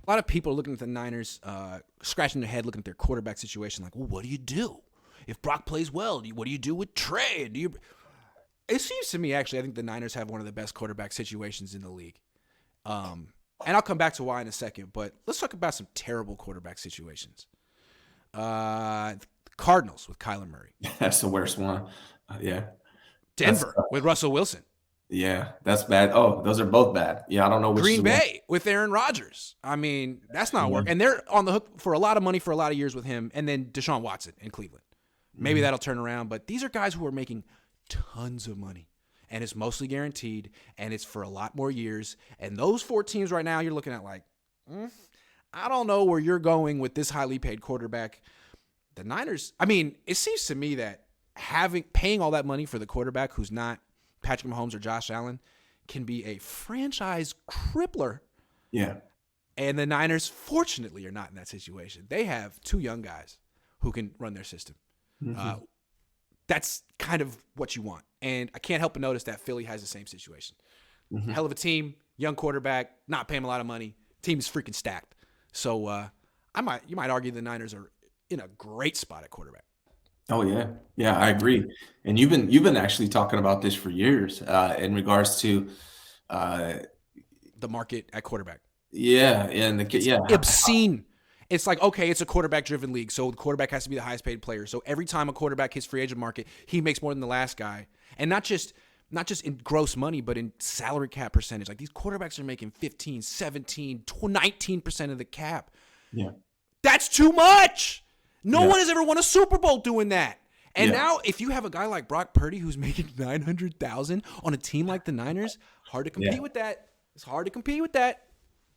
A lot of people are looking at the Niners, scratching their head, looking at their quarterback situation, like, well, what do you do if Brock plays well? What do you do with Trey? It seems to me, actually, I think the Niners have one of the best quarterback situations in the league. And I'll come back to why in a second, but let's talk about some terrible quarterback situations. Cardinals with Kyler Murray. That's the worst one. Yeah. Denver with Russell Wilson. Yeah, that's bad. Oh, those are both bad. Yeah, I don't know which Green is Bay with Aaron Rodgers. I mean, that's not work. And they're on the hook for a lot of money for a lot of years with him. And then Deshaun Watson in Cleveland. Maybe that'll turn around. But these are guys who are making tons of money. And it's mostly guaranteed. And it's for a lot more years. And those 4 teams right now, you're looking at like, I don't know where you're going with this highly paid quarterback. The Niners, I mean, it seems to me that paying all that money for the quarterback who's not Patrick Mahomes or Josh Allen can be a franchise crippler. Yeah. And the Niners, fortunately, are not in that situation. They have 2 young guys who can run their system. Mm-hmm. That's kind of what you want. And I can't help but notice that Philly has the same situation. Mm-hmm. Hell of a team, young quarterback, not paying him a lot of money. Team is freaking stacked. So you might argue the Niners are in a great spot at quarterback. Oh yeah, I agree. And you've been actually talking about this for years in regards to the market at quarterback. Yeah, and it's obscene. It's like, okay, it's a quarterback-driven league, so the quarterback has to be the highest-paid player. So every time a quarterback hits free agent market, he makes more than the last guy, and not just in gross money, but in salary cap percentage. Like these quarterbacks are making 15, 17, 19% of the cap. Yeah, that's too much. No one has ever won a Super Bowl doing that. And now, if you have a guy like Brock Purdy who's making $900,000 on a team like the Niners, hard to compete with that. It's hard to compete with that.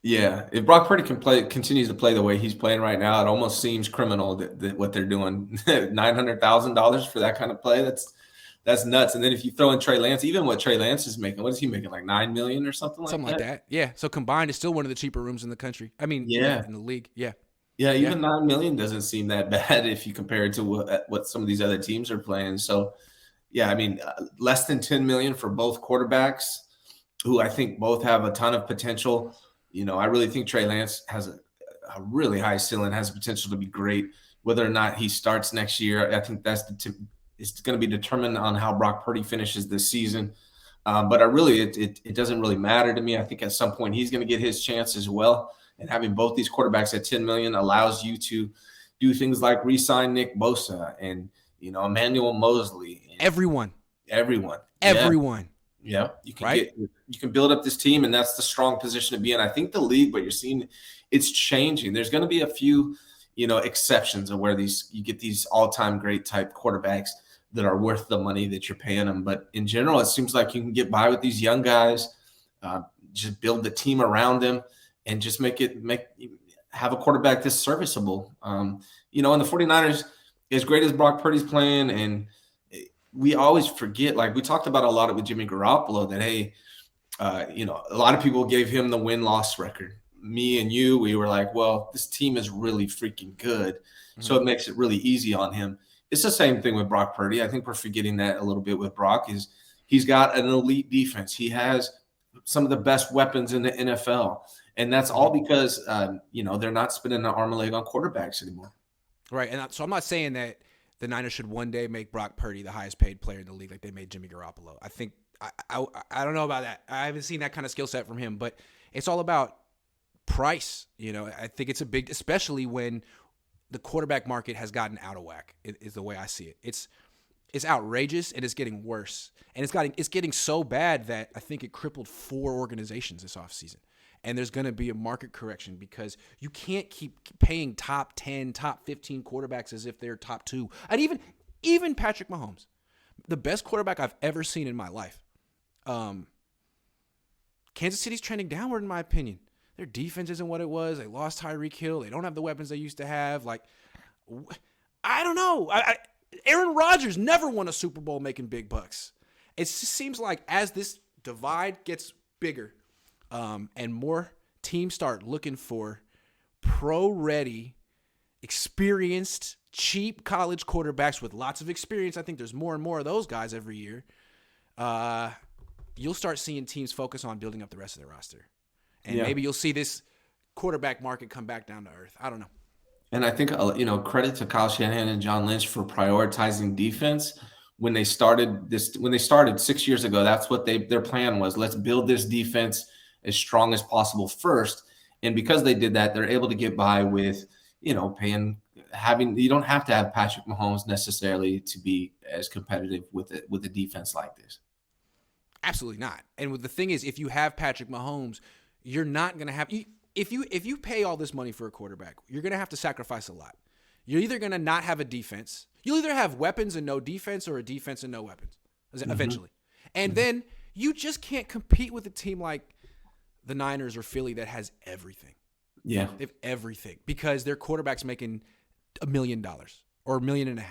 Yeah, if Brock Purdy continues to play the way he's playing right now, it almost seems criminal that what they're doing. $900,000 for that kind of play. That's nuts. And then if you throw in Trey Lance, even what Trey Lance is making, what is he making? Like $9 million or something like that? Something like that. Yeah. So combined, it's still one of the cheaper rooms in the country. I mean, in the league. Yeah. Yeah, even $9 million doesn't seem that bad if you compare it to what some of these other teams are playing. So, yeah, I mean, less than $10 million for both quarterbacks, who I think both have a ton of potential. You know, I really think Trey Lance has a really high ceiling, has potential to be great. Whether or not he starts next year, I think it's going to be determined on how Brock Purdy finishes this season. But it doesn't really matter to me. I think at some point he's going to get his chance as well. And having both these quarterbacks at $10 million allows you to do things like re-sign Nick Bosa and, Emmanuel Mosley. Everyone. Yeah. You can build up this team, and that's the strong position to be in. I think the league, but you're seeing it's changing. There's going to be a few, exceptions of where you get these all-time great type quarterbacks that are worth the money that you're paying them. But in general, it seems like you can get by with these young guys, just build the team around them, and just have a quarterback that's serviceable. And the 49ers, as great as Brock Purdy's playing, and we always forget, like we talked about a lot with Jimmy Garoppolo, that, hey, a lot of people gave him the win-loss record. Me and you, we were like, well, this team is really freaking good. Mm-hmm. So it makes it really easy on him. It's the same thing with Brock Purdy. I think we're forgetting that a little bit with Brock. He's got an elite defense. He has some of the best weapons in the NFL. And that's all because, they're not spending an arm and leg on quarterbacks anymore. Right. And so I'm not saying that the Niners should one day make Brock Purdy the highest paid player in the league like they made Jimmy Garoppolo. I think I don't know about that. I haven't seen that kind of skill set from him, but it's all about price. I think it's especially when the quarterback market has gotten out of whack, is the way I see it. It's outrageous, and it's getting worse. And it's getting so bad that I think it crippled 4 organizations this offseason. And there's going to be a market correction because you can't keep paying top 10, top 15 quarterbacks as if they're top 2. And even Patrick Mahomes, the best quarterback I've ever seen in my life. Kansas City's trending downward, in my opinion. Their defense isn't what it was. They lost Tyreek Hill. They don't have the weapons they used to have. Like, I don't know. Aaron Rodgers never won a Super Bowl making big bucks. It just seems like as this divide gets bigger, and more teams start looking for pro-ready, experienced, cheap college quarterbacks with lots of experience. I think there's more and more of those guys every year. You'll start seeing teams focus on building up the rest of their roster. And maybe you'll see this quarterback market come back down to earth. I don't know. And I think, credit to Kyle Shanahan and John Lynch for prioritizing defense. When they started 6 years ago, that's what their plan was. Let's build this defense as strong as possible first. And because they did that, they're able to get by with, you don't have to have Patrick Mahomes necessarily to be as competitive with a defense like this. Absolutely not. And the thing is, if you have Patrick Mahomes, you're not going to have if you pay all this money for a quarterback, you're going to have to sacrifice a lot. You're either going to not have a defense. You'll either have weapons and no defense or a defense and no weapons eventually. And then you just can't compete with a team like the Niners or Philly that has everything. Yeah. They have everything because their quarterback's making $1 million or $1.5 million.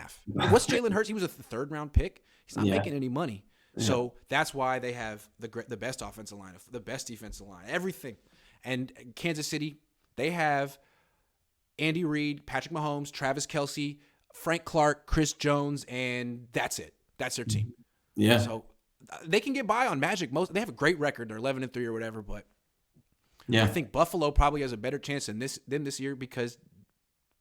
What's Jalen Hurts? He was a third-round pick. He's not making any money. Yeah. So that's why they have the best offensive line, the best defensive line, everything. And Kansas City, they have Andy Reid, Patrick Mahomes, Travis Kelce, Frank Clark, Chris Jones, and that's it. That's their team. Yeah. So they can get by on magic. They have a great record. They're 11-3 or whatever, but I think Buffalo probably has a better chance than this year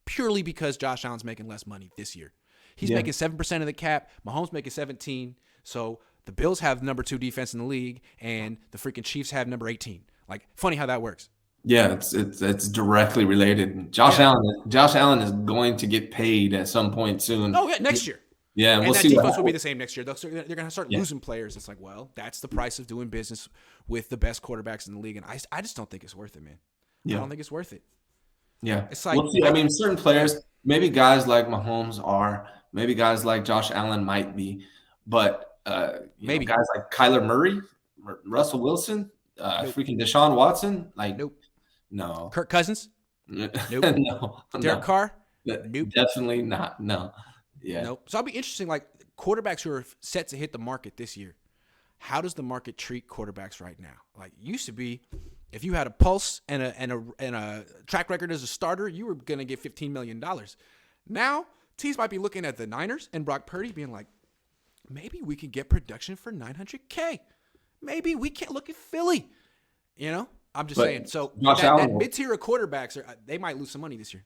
purely because Josh Allen's making less money this year. He's making 7% of the cap. Mahomes making 17. So the Bills have number 2 defense in the league, and the freaking Chiefs have number 18. Like, funny how that works. Yeah, it's directly related. Josh Allen is going to get paid at some point soon. Oh, yeah, next year. Yeah, and we'll that see. Defense will be the same next year. They're going to start losing players. It's like, well, that's the price of doing business with the best quarterbacks in the league, and I just don't think it's worth it, man. Yeah. I don't think it's worth it. Yeah, it's like we'll see. I mean, certain players, maybe guys like Mahomes are, maybe guys like Josh Allen might be, but maybe guys like Kyler Murray, Russell Wilson. Freaking Deshaun Watson, no. Kirk Cousins, nope. No. Derek Carr, nope. Definitely not. No, yeah, nope. So I'll be interesting. Like quarterbacks who are set to hit the market this year, how does the market treat quarterbacks right now? Like used to be, if you had a pulse and a track record as a starter, you were gonna get $15 million. Now teams might be looking at the Niners and Brock Purdy, being like, maybe we can get production for $900K. Maybe we can't look at Philly. I'm just saying. So that mid-tier quarterbacks, they might lose some money this year.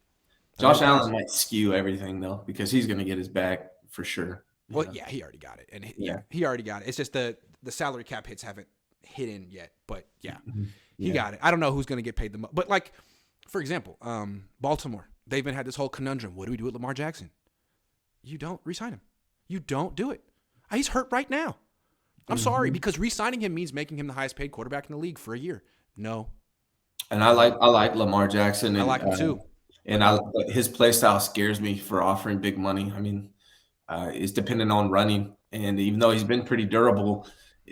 Josh Allen might skew everything, though, because he's going to get his bag for sure. Well, yeah, he already got it. And he already got it. It's just the salary cap hits haven't hit in yet. But, he got it. I don't know who's going to get paid the most. But, like, for example, Baltimore, they've had this whole conundrum. What do we do with Lamar Jackson? You don't re-sign him. You don't do it. He's hurt right now. I'm sorry, because re-signing him means making him the highest paid quarterback in the league for a year. No. And I like Lamar Jackson. And, I like him too. And his play style scares me for offering big money. I mean, it's dependent on running. And even though he's been pretty durable,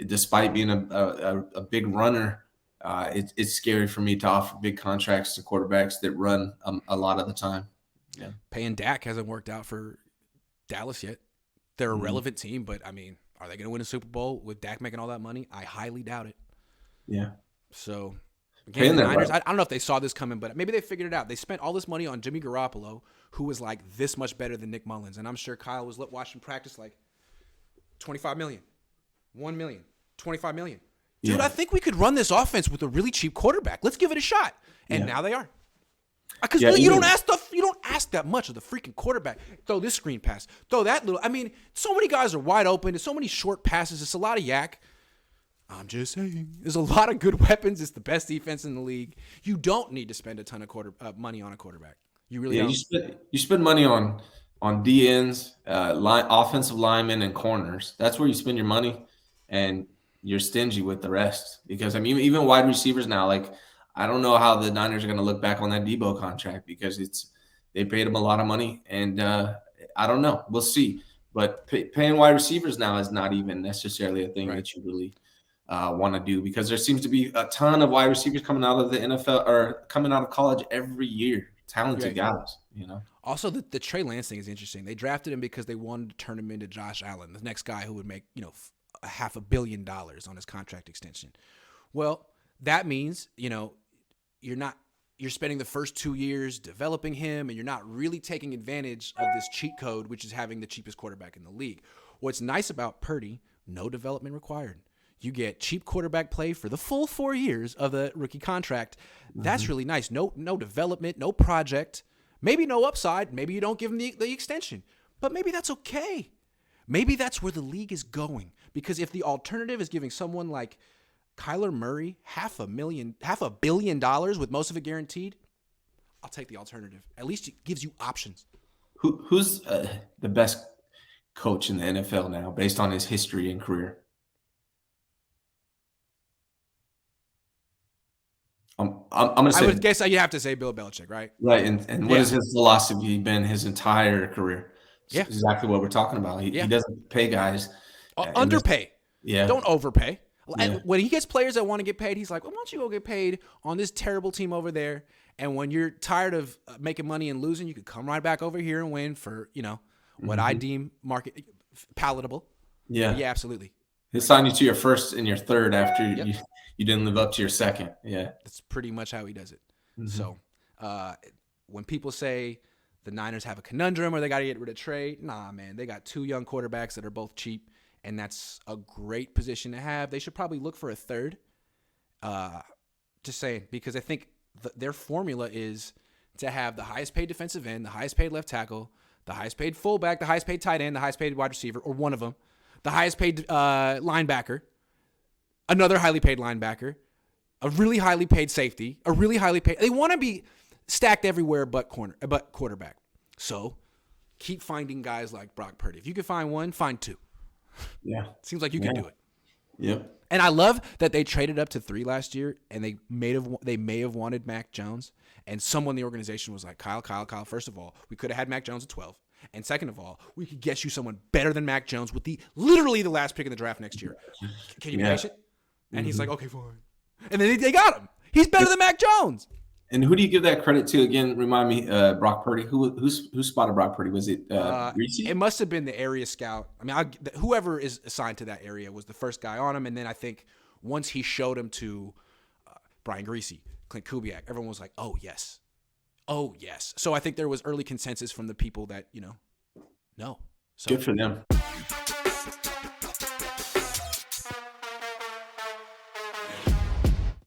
despite being a big runner, it's scary for me to offer big contracts to quarterbacks that run a lot of the time. Yeah. Paying Dak hasn't worked out for Dallas yet. They're a relevant team, but I mean, are they going to win a Super Bowl with Dak making all that money? I highly doubt it. Yeah. So, again, the Niners, I don't know if they saw this coming, but maybe they figured it out. They spent all this money on Jimmy Garoppolo, who was like this much better than Nick Mullins. And I'm sure Kyle was watching practice like $25 million, $1 million, $25 million. Dude, I think we could run this offense with a really cheap quarterback. Let's give it a shot. And now they are. Because you don't ask that much of the freaking quarterback. Throw this screen pass. Throw that little. I mean, so many guys are wide open. There's so many short passes. It's a lot of yak. I'm just saying. There's a lot of good weapons. It's the best defense in the league. You don't need to spend a ton of money on a quarterback. You really don't. You spend money on DNs, offensive linemen, and corners. That's where you spend your money, and you're stingy with the rest. Because I mean, even wide receivers now, like. I don't know how the Niners are going to look back on that Debo contract because they paid him a lot of money, and I don't know. We'll see. But paying wide receivers now is not even necessarily a thing that you really want to do because there seems to be a ton of wide receivers coming out of the NFL or coming out of college every year. Talented guys, Also, the Trey Lance thing is interesting. They drafted him because they wanted to turn him into Josh Allen, the next guy who would make $500 million on his contract extension. Well, that means you're spending the first 2 years developing him, and you're not really taking advantage of this cheat code, which is having the cheapest quarterback in the league. What's nice about Purdy, no development required. You get cheap quarterback play for the full 4 years of the rookie contract. That's really nice. No development, no project, maybe no upside. Maybe you don't give him the extension, but maybe that's okay. Maybe that's where the league is going, because if the alternative is giving someone like Kyler Murray $500 million with most of it guaranteed, I'll take the alternative. At least it gives you options. Who's the best coach in the NFL now, based on his history and career? I'm going to say. I would guess you have to say Bill Belichick, right? Right, and what has his philosophy been his entire career? It's exactly what we're talking about. He doesn't pay guys. Underpay. Don't overpay. Yeah. When he gets players that want to get paid, he's like, well, why don't you go get paid on this terrible team over there? And when you're tired of making money and losing, you could come right back over here and win for, what I deem market palatable. Yeah. But yeah, absolutely. He'll sign you to your first and your third after you didn't live up to your second. Yeah. That's pretty much how he does it. So when people say the Niners have a conundrum or they got to get rid of Trey, nah, man. They got 2 young quarterbacks that are both cheap, and that's a great position to have. They should probably look for a third. Just saying, because I think their formula is to have the highest paid defensive end, the highest paid left tackle, the highest paid fullback, the highest paid tight end, the highest paid wide receiver, or one of them, the highest paid linebacker, another highly paid linebacker, a really highly paid safety, a really highly paid. They want to be stacked everywhere but quarterback. So keep finding guys like Brock Purdy. If you can find one, find 2. Yeah. Seems like you can do it. Yep. And I love that they traded up to 3 last year, and they may have wanted Mac Jones, and someone in the organization was like, Kyle, first of all, we could have had Mac Jones at 12. And second of all, we could get you someone better than Mac Jones with literally the last pick in the draft next year. Can you be patient? And he's like, okay, fine. And then they got him. He's better than Mac Jones. And who do you give that credit to again? Remind me, Brock Purdy. Who spotted Brock Purdy? Was it Reese? It must have been the area scout. I mean, whoever is assigned to that area was the first guy on him. And then I think once he showed him to Brian Greasy, Clint Kubiak, everyone was like, oh, yes. Oh, yes. So I think there was early consensus from the people that, no. So, good for them.